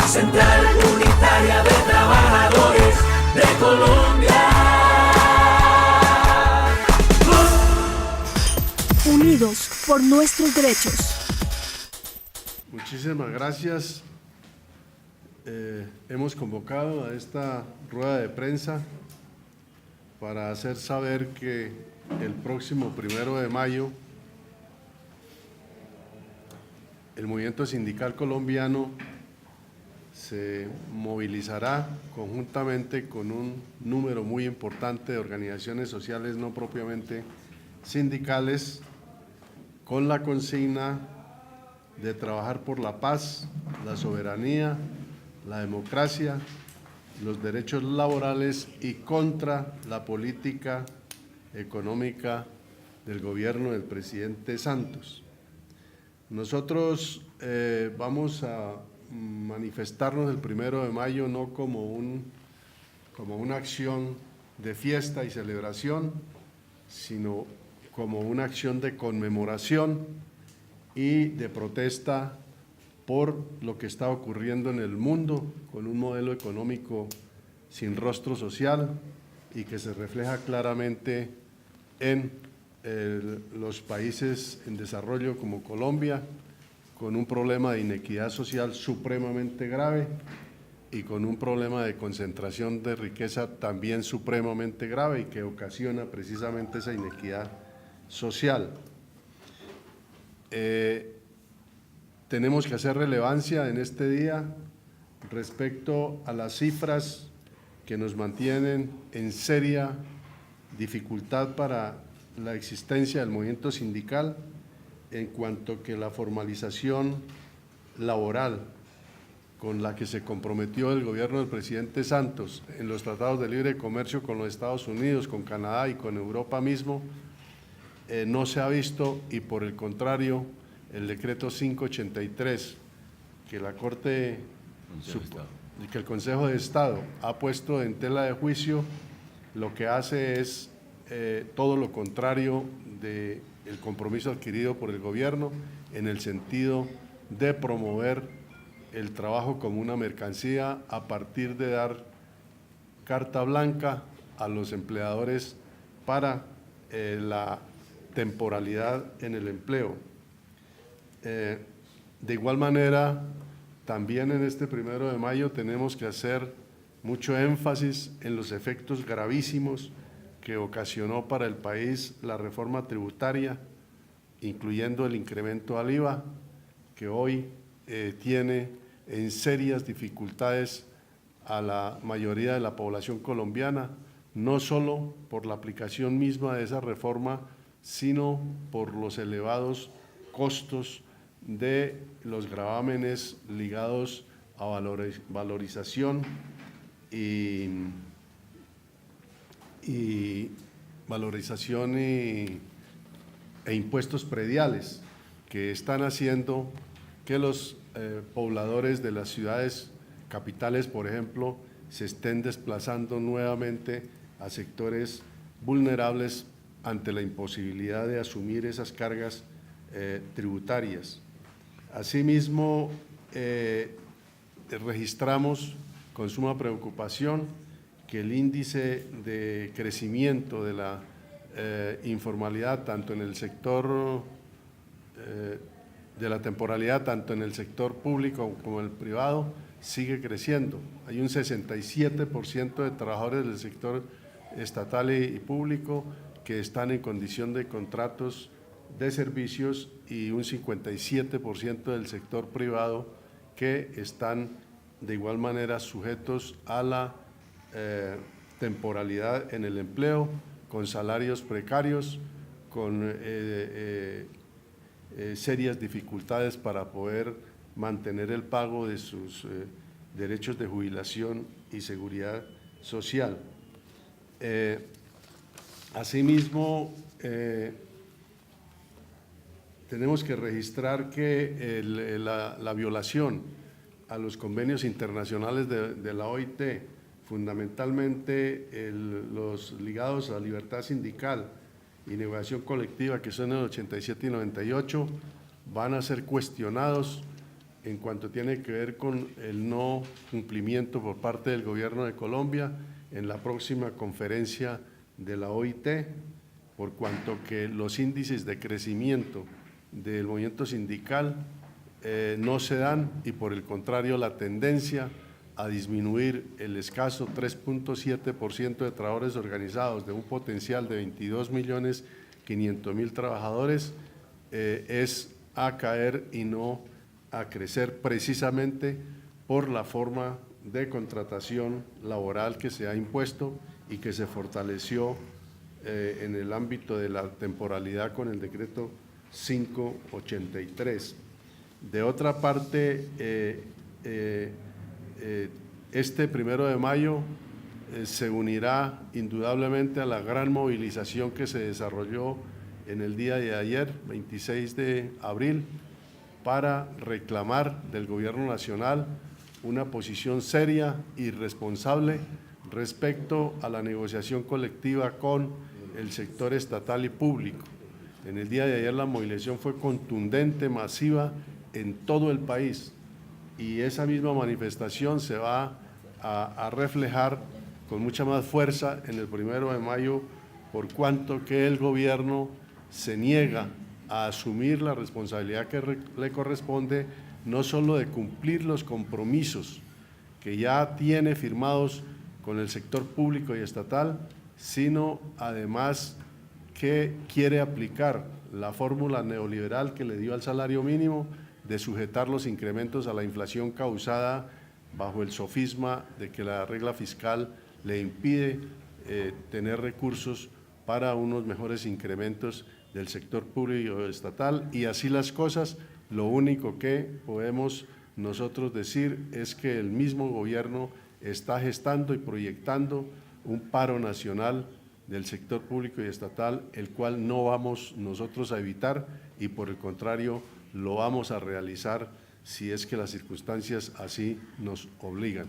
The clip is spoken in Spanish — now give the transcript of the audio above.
Central Unitaria de Trabajadores de Colombia. Unidos por nuestros derechos. Muchísimas gracias. Hemos convocado a esta rueda de prensa para hacer saber que el próximo 1 de mayo el movimiento sindical colombiano se movilizará conjuntamente con un número muy importante de organizaciones sociales no propiamente sindicales, con la consigna de trabajar por la paz, la soberanía, la democracia, los derechos laborales y contra la política económica del gobierno del presidente Santos. Nosotros vamos a manifestarnos el 1 de mayo no como una acción de fiesta y celebración, sino como una acción de conmemoración y de protesta por lo que está ocurriendo en el mundo con un modelo económico sin rostro social y que se refleja claramente en los países en desarrollo como Colombia, con un problema de inequidad social supremamente grave y con un problema de concentración de riqueza también supremamente grave y que ocasiona precisamente esa inequidad social. Tenemos que hacer relevancia en este día respecto a las cifras que nos mantienen en seria dificultad para la existencia del movimiento sindical, en cuanto que la formalización laboral con la que se comprometió el gobierno del presidente Santos en los tratados de libre comercio con los Estados Unidos, con Canadá y con Europa mismo, no se ha visto, y por el contrario, el decreto 583 que la Corte, que el Consejo de Estado ha puesto en tela de juicio, lo que hace es todo lo contrario del compromiso adquirido por el gobierno en el sentido de promover el trabajo como una mercancía a partir de dar carta blanca a los empleadores para la temporalidad en el empleo. De igual manera, también en este 1 de mayo tenemos que hacer mucho énfasis en los efectos gravísimos que ocasionó para el país la reforma tributaria, incluyendo el incremento al IVA, que hoy tiene en serias dificultades a la mayoría de la población colombiana, no solo por la aplicación misma de esa reforma, sino por los elevados costos de los gravámenes ligados a valorización e impuestos prediales, que están haciendo que los pobladores de las ciudades capitales, por ejemplo, se estén desplazando nuevamente a sectores vulnerables ante la imposibilidad de asumir esas cargas tributarias. Asimismo, registramos con suma preocupación que el índice de crecimiento de la informalidad, tanto en el sector de la temporalidad, tanto en el sector público como en el privado, sigue creciendo. Hay un 67% de trabajadores del sector estatal y público que están en condición de contratos de servicios y un 57% del sector privado que están de igual manera sujetos a la temporalidad en el empleo, con salarios precarios, con serias dificultades para poder mantener el pago de sus derechos de jubilación y seguridad social. Asimismo, tenemos que registrar que la violación a los convenios internacionales de la OIT fundamentalmente los ligados a libertad sindical y negociación colectiva, que son el 87 y 98, van a ser cuestionados en cuanto tiene que ver con el no cumplimiento por parte del Gobierno de Colombia en la próxima conferencia de la OIT, por cuanto que los índices de crecimiento del movimiento sindical no se dan y por el contrario la tendencia a disminuir el escaso 3.7% de trabajadores organizados de un potencial de 22.500.000 trabajadores es a caer y no a crecer, precisamente por la forma de contratación laboral que se ha impuesto y que se fortaleció en el ámbito de la temporalidad con el decreto 583. De otra parte, este 1 de mayo se unirá indudablemente a la gran movilización que se desarrolló en el día de ayer, 26 de abril, para reclamar del Gobierno Nacional una posición seria y responsable respecto a la negociación colectiva con el sector estatal y público. En el día de ayer la movilización fue contundente, masiva en todo el país y esa misma manifestación se va a reflejar con mucha más fuerza en el 1 de mayo, por cuanto que el Gobierno se niega a asumir la responsabilidad que le corresponde, no solo de cumplir los compromisos que ya tiene firmados con el sector público y estatal, sino además que quiere aplicar la fórmula neoliberal que le dio al salario mínimo de sujetar los incrementos a la inflación causada bajo el sofisma de que la regla fiscal le impide tener recursos para unos mejores incrementos del sector público y estatal, y así las cosas, lo único que podemos nosotros decir es que el mismo gobierno está gestando y proyectando un paro nacional del sector público y estatal, el cual no vamos nosotros a evitar y por el contrario lo vamos a realizar si es que las circunstancias así nos obligan.